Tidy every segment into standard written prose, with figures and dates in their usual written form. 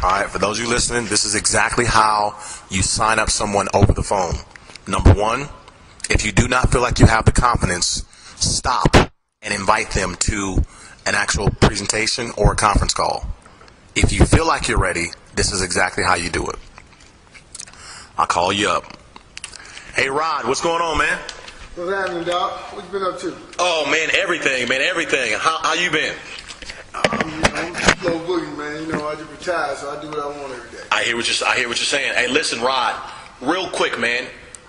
All right, for those of you listening, this is exactly how you sign up someone over the phone. Number one, if you do not feel like you have the confidence, stop and invite them to an actual presentation or a conference call. If you feel like you're ready, this is exactly how you do it. I'll call you up. Hey, Rod, what's going on, man? What's happening, Doc? What you been up to? Oh, man, everything. How you been? I'm slow boogie, man. You know, I just retired, so I do what I want every day. I hear what you're saying. Hey, listen, Rod, real quick, man.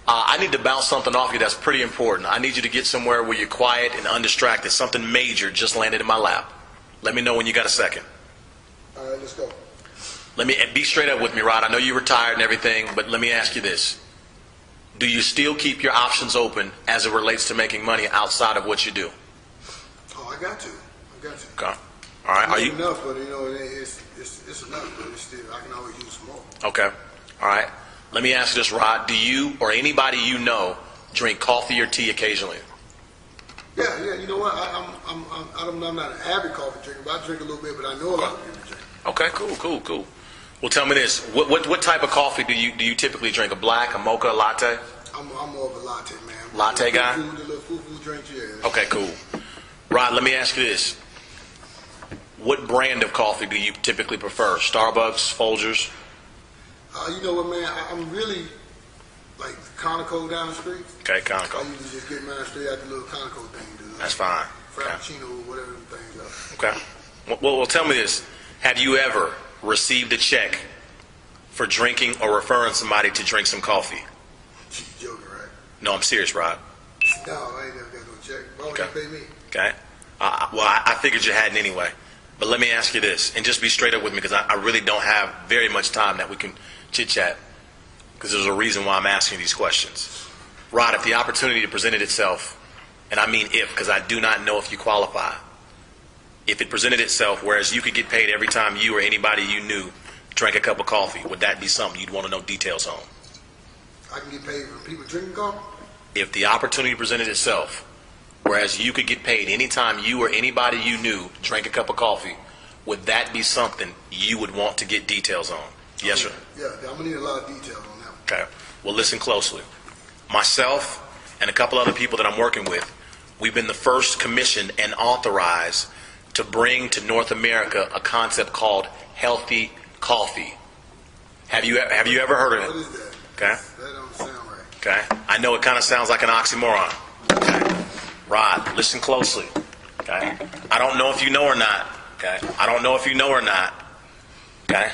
I need to bounce something off you that's pretty important. I need you to get somewhere where you're quiet and undistracted. Something major just landed in my lap. Let me know when you got a second. All right, let's go. Let me be straight up with me, Rod. I know you're retired and everything, but let me ask you this. Do you still keep your options open as it relates to making money outside of what you do? Oh, I got to. Okay. All right. Are you enough? But you know, it's enough. But it's still, I can always use more. Okay. All right. Let me ask you this, Rod. Do you or anybody you know drink coffee or tea occasionally? Yeah. You know what? I'm not an avid coffee drinker, but I drink a little bit. But I know a lot of people drink. Okay. Cool. Well, tell me this. What type of coffee do you typically drink? A black, a mocha, a latte? I'm more of a latte, man. Latte guy? The little food drinks, yeah. Okay, cool. Rod, let me ask you this. What brand of coffee do you typically prefer? Starbucks, Folgers? You know what, man? I'm really like Conoco down the street. Okay, Conoco. I usually just get mine straight out the little Conoco thing. That's fine. Frappuccino or whatever them things are. Okay. Well, tell me this. Have you ever received a check for drinking or referring somebody to drink some coffee? You're joking, right? No, I'm serious, Rod. No, I ain't never got no check. Why would you pay me? Okay. Well, I figured you hadn't anyway. But let me ask you this, and just be straight up with me, because I really don't have very much time that we can chit-chat, because there's a reason why I'm asking these questions. Rod, if the opportunity presented itself, and I mean if, because I do not know if you qualify, if it presented itself, whereas you could get paid every time you or anybody you knew drank a cup of coffee, would that be something you'd want to know details on? I can get paid for people drinking coffee? If the opportunity presented itself, whereas you could get paid anytime you or anybody you knew drank a cup of coffee, would that be something you would want to get details on? Yes, sir? Yeah, I'm going to need a lot of details on that one. Okay. Well, listen closely. Myself and a couple other people that I'm working with, we've been the first commissioned and authorized to bring to North America a concept called healthy coffee. Have you ever heard of it? What is that? Okay. That don't sound right. Okay. I know it kind of sounds like an oxymoron. Okay. Rod, listen closely. Okay. I don't know if you know or not. Okay. I don't know if you know or not. Okay.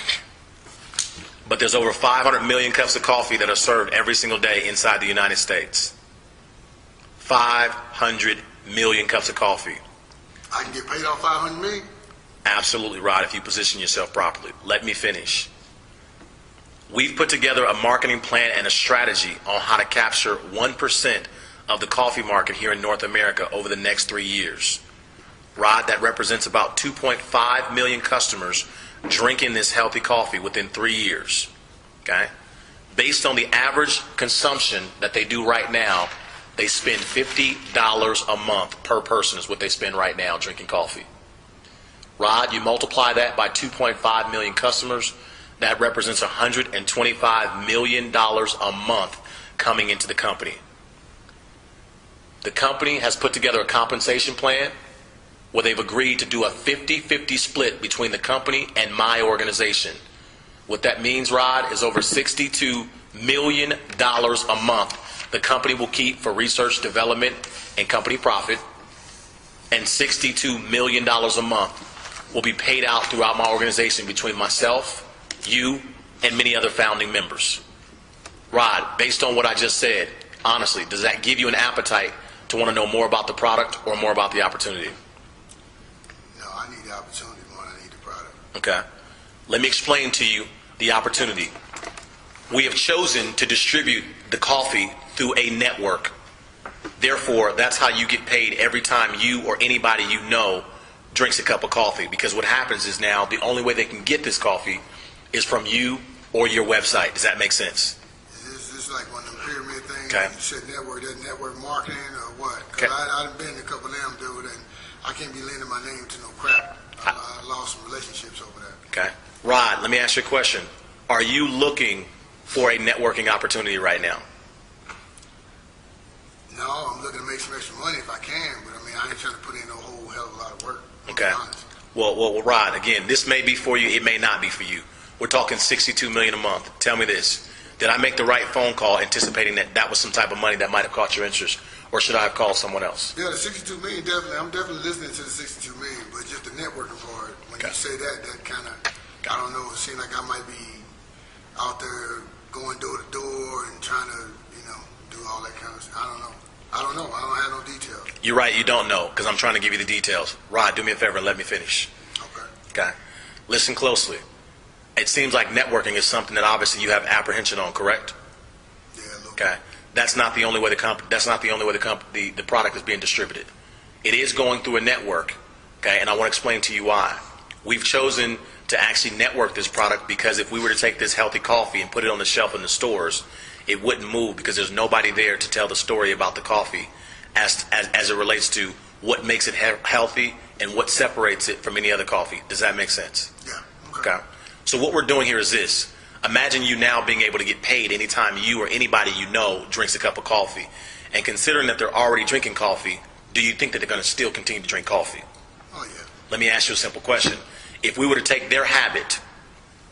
But there's over 500 million cups of coffee that are served every single day inside the United States. 500 million cups of coffee. I can get paid off 500 million? Absolutely, Rod, if you position yourself properly. Let me finish. We've put together a marketing plan and a strategy on how to capture 1% of the coffee market here in North America over the next 3 years. Rod, that represents about 2.5 million customers drinking this healthy coffee within 3 years. Okay? Based on the average consumption that they do right now, they spend $50 a month per person is what they spend right now drinking coffee. Rod, you multiply that by 2.5 million customers, that represents $125 million a month coming into the company. The company has put together a compensation plan where they've agreed to do a 50-50 split between the company and my organization. What that means, Rod, is over $62 million a month the company will keep for research, development, and company profit, and $62 million a month will be paid out throughout my organization between myself, you, and many other founding members. Rod, based on what I just said, honestly, does that give you an appetite to want to know more about the product or more about the opportunity? No, I need the opportunity more than I need the product. Okay. Let me explain to you the opportunity. We have chosen to distribute the coffee through a network. Therefore, that's how you get paid every time you or anybody you know drinks a cup of coffee. Because what happens is now the only way they can get this coffee is from you or your website. Does that make sense? Is this like one of them pyramid things? Okay. You said network, that network marketing or what? Okay. Because I've been to a couple of them, dude, and I can't be lending my name to no crap. I lost some relationships over that. Okay. Rod, let me ask you a question. Are you looking for a networking opportunity right now? No, I'm looking to make some extra money if I can, but I mean, I ain't trying to put in a whole hell of a lot of work. Okay. Well, Rod, again, this may be for you, it may not be for you. We're talking $62 million a month. Tell me this. Did I make the right phone call anticipating that that was some type of money that might have caught your interest, or should I have called someone else? Yeah, the 62 million, definitely. I'm definitely listening to the 62 million, but just the networking part, when you say that kind of, I don't know, it seems like I might be out there going door to door and trying to, do all that kind of stuff. I don't know. I don't have no details. You're right, you don't know, because I'm trying to give you the details. Rod, do me a favor and let me finish. Okay. Listen closely. It seems like networking is something that obviously you have apprehension on, correct? Yeah, a little Okay. That's not the only way the product is being distributed. It is going through a network, okay, and I want to explain to you why. We've chosen to actually network this product because if we were to take this healthy coffee and put it on the shelf in the stores, it wouldn't move because there's nobody there to tell the story about the coffee as it relates to what makes it healthy and what separates it from any other coffee. Does that make sense? Yeah. Okay. So what we're doing here is this. Imagine you now being able to get paid anytime you or anybody you know drinks a cup of coffee. And considering that they're already drinking coffee, do you think that they're going to still continue to drink coffee? Oh, yeah. Let me ask you a simple question. If we were to take their habit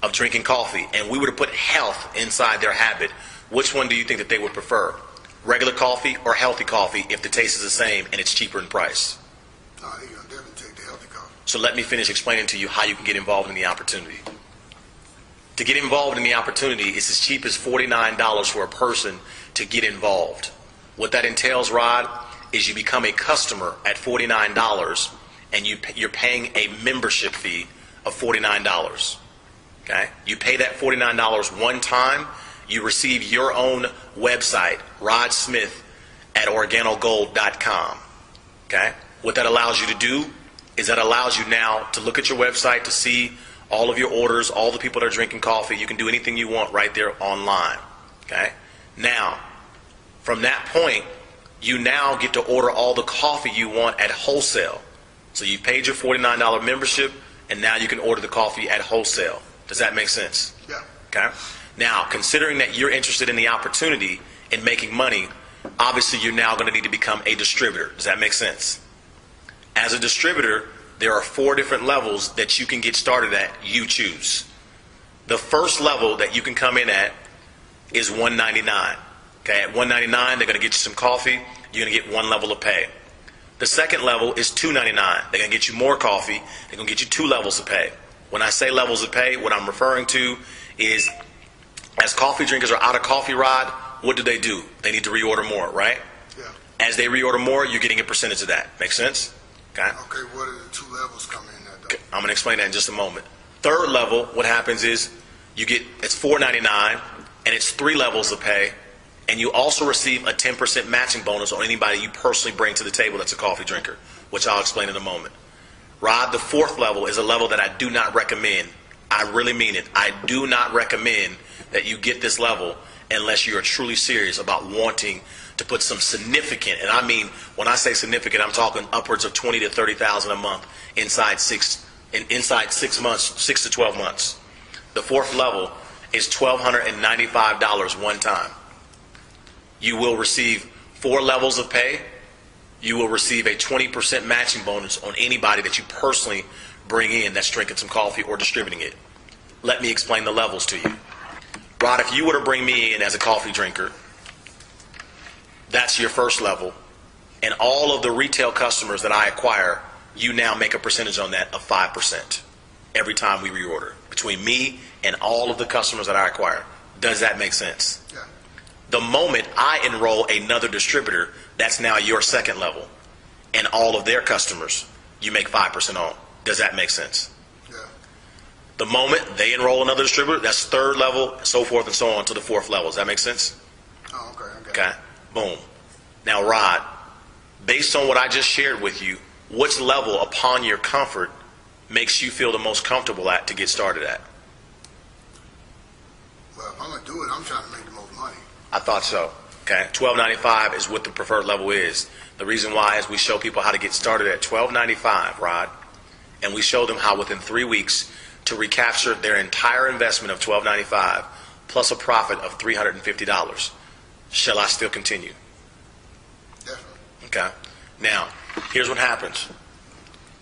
of drinking coffee and we were to put health inside their habit, which one do you think that they would prefer? Regular coffee or healthy coffee if the taste is the same and it's cheaper in price? Oh, you're going to definitely take the healthy coffee. So let me finish explaining to you how you can get involved in the opportunity. To get involved in the opportunity, it's as cheap as $49 for a person to get involved. What that entails, Rod, is you become a customer at $49 and you're paying a membership fee of $49. Okay? You pay that $49 one time, you receive your own website, Rod Smith at ORGANOGOLD.com. Okay? What that allows you to do is that allows you now to look at your website to see all of your orders, all the people that are drinking coffee. You can do anything you want right there online. Okay? Now, from that point, you now get to order all the coffee you want at wholesale. So you paid your $49 membership, and now you can order the coffee at wholesale. Does that make sense? Yeah. Okay? Now, considering that you're interested in the opportunity in making money, obviously you're now going to need to become a distributor. Does that make sense? As a distributor, there are 4 different levels that you can get started at. You choose. The first level that you can come in at is $199. Okay, at $199, they're going to get you some coffee. You're going to get 1 level of pay. The second level is $299. They're going to get you more coffee. They're going to get you 2 levels of pay. When I say levels of pay, what I'm referring to is as coffee drinkers are out of coffee, Rod, what do? They need to reorder more, right? Yeah. As they reorder more, you're getting a percentage of that. Make sense? Okay. Okay, what are the 2 levels coming in at, though? Okay, I'm going to explain that in just a moment. Third level, what happens is it's $4.99 and it's 3 levels of pay, and you also receive a 10% matching bonus on anybody you personally bring to the table that's a coffee drinker, which I'll explain in a moment. Rod, the 4th level is a level that I do not recommend. I really mean it. I do not recommend that you get this level unless you are truly serious about wanting to put some significant, and I mean, when I say significant, I'm talking upwards of $20,000 to $30,000 a month inside 6 months, 6 to 12 months. The 4th level is $1,295 one time. You will receive 4 levels of pay. You will receive a 20% matching bonus on anybody that you personally bring in that's drinking some coffee or distributing it. Let me explain the levels to you. Rod, if you were to bring me in as a coffee drinker, that's your first level. And all of the retail customers that I acquire, you now make a percentage on that of 5% every time we reorder. Between me and all of the customers that I acquire. Does that make sense? Yeah. The moment I enroll another distributor, that's now your second level. And all of their customers, you make 5% on. Does that make sense? Yeah. The moment they enroll another distributor, that's 3rd level, so forth and so on to the 4th level. Does that make sense? Oh, okay. Okay. Boom. Now, Rod, based on what I just shared with you, which level upon your comfort makes you feel the most comfortable at to get started at? Well, if I'm going to do it, I'm trying to make the most money. I thought so. Okay, $12.95 is what the preferred level is. The reason why is we show people how to get started at $12.95, Rod, and we show them how within 3 weeks to recapture their entire investment of $12.95 plus a profit of $350. Shall I still continue? Definitely. Okay. Now, here's what happens.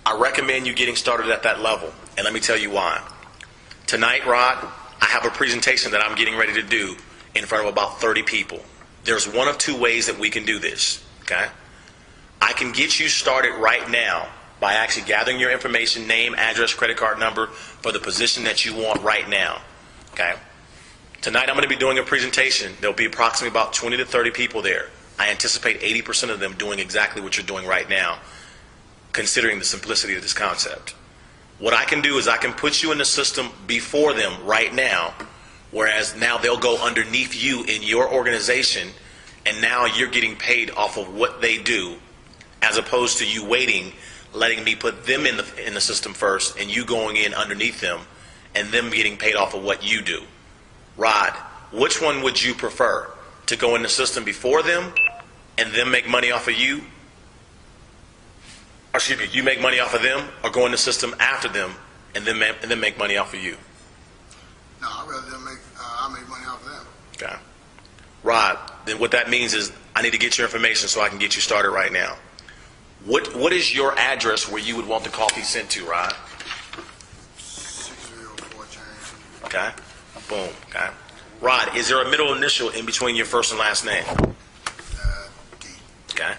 I recommend you getting started at that level, and let me tell you why. Tonight, Rod, I have a presentation that I'm getting ready to do in front of about 30 people. There's one of two ways that we can do this, okay? I can get you started right now by actually gathering your information, name, address, credit card number for the position that you want right now, okay? Tonight I'm going to be doing a presentation. There'll be approximately about 20 to 30 people there. I anticipate 80% of them doing exactly what you're doing right now, considering the simplicity of this concept. What I can do is I can put you in the system before them right now, whereas now they'll go underneath you in your organization, and now you're getting paid off of what they do, as opposed to you waiting, letting me put them in the system first, and you going in underneath them, and them getting paid off of what you do. Rod, which one would you prefer? To go in the system before them, and them make money off of you? Or excuse me, you make money off of them, or go in the system after them, and then make money off of you? No, I'd rather I make money off of them. Okay. Rod, then what that means is I need to get your information so I can get you started right now. What is your address where you would want the coffee sent to, Rod? 6004 change. Okay. Boom. Okay. Rod, is there a middle initial in between your first and last name? D. Okay.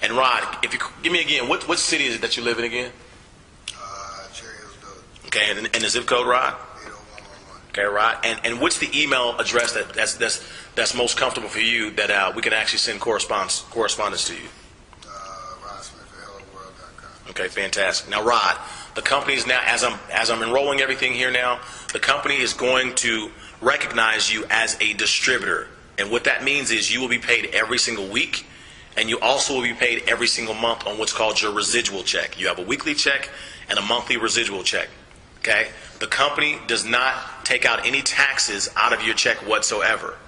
And Rod, if you give me again, what city is it that you live in again? Cherry Hills Village. Okay, and the zip code, Rod? 80111. Okay, Rod. And what's the email address that's most comfortable for you that we can actually send correspondence to you? RodSmith@helloworld.com. Okay, fantastic. Now, Rod, the company is now, as I'm enrolling everything here now, the company is going to recognize you as a distributor. And what that means is you will be paid every single week, and you also will be paid every single month on what's called your residual check. You have a weekly check and a monthly residual check. Okay? The company does not take out any taxes out of your check whatsoever.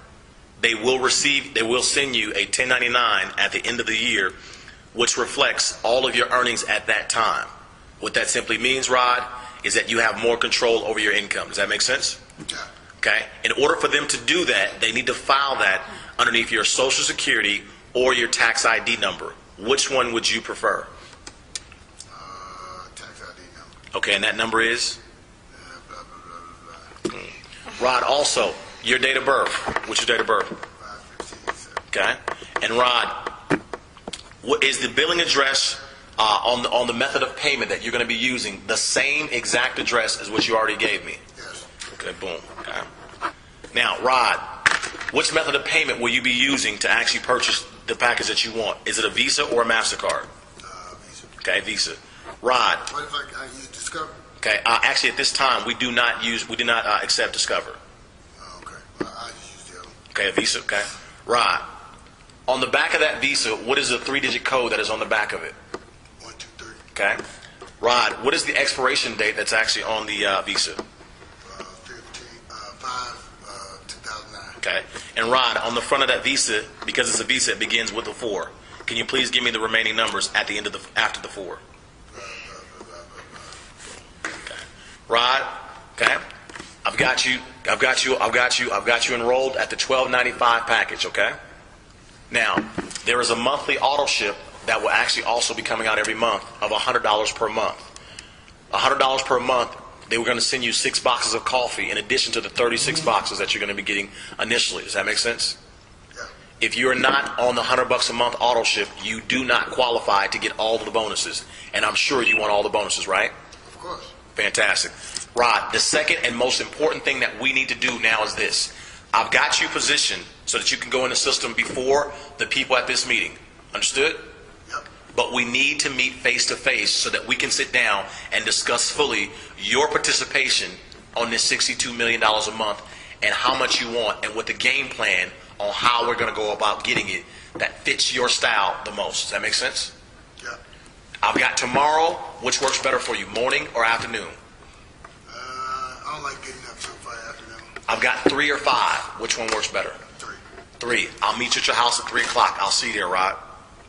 They will send you a 1099 at the end of the year, which reflects all of your earnings at that time. What that simply means, Rod, is that you have more control over your income. Does that make sense? Yeah. Okay? In order for them to do that, they need to file that underneath your Social Security or your tax ID number. Which one would you prefer? Tax ID number. Okay, and that number is? Blah, blah, blah, blah, blah. Rod, also, your date of birth. What's your date of birth? 5/15/7. Okay? And Rod, what is the billing address on the method of payment that you're going to be using the same exact address as what you already gave me? Yes. Okay, boom. Okay. Now, Rod, which method of payment will you be using to actually purchase the package that you want? Is it a Visa or a MasterCard? Visa. Okay, Visa. Rod. What if I use Discover? Okay, actually at this time we do not accept Discover. Okay. I just use the other one. Okay, a Visa. Okay. Rod, on the back of that Visa, what is the 3-digit code that is on the back of it? 123. Okay. Rod, what is the expiration date that's actually on the Visa? 5/2009. Okay. And Rod, on the front of that Visa, because it's a Visa, it begins with a 4. Can you please give me the remaining numbers at the end of after the 4? Okay. Rod, okay. I've got you enrolled at the $12.95 package, okay? Now, there is a monthly auto ship that will actually also be coming out every month of $100 per month. $100 per month, they were going to send you 6 boxes of coffee in addition to the 36 boxes that you're going to be getting initially. Does that make sense? Yeah. If you're not on the $100 a month auto ship, you do not qualify to get all of the bonuses. And I'm sure you want all the bonuses, right? Of course. Fantastic. Rod, the second and most important thing that we need to do now is this. I've got you positioned so that you can go in the system before the people at this meeting. Understood? Yep. But we need to meet face to face so that we can sit down and discuss fully your participation on this $62 million a month and how much you want and what the game plan on how we're going to go about getting it that fits your style the most. Does that make sense? Yep. I've got tomorrow. Which works better for you, morning or afternoon? I don't like getting up so far afternoon. I've got 3 or 5. Which one works better? 3. 3. I'll meet you at your house at 3 o'clock. I'll see you there, Rod.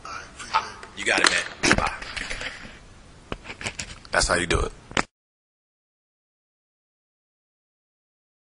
All right, appreciate it. You got it, man. Bye. That's how you do it.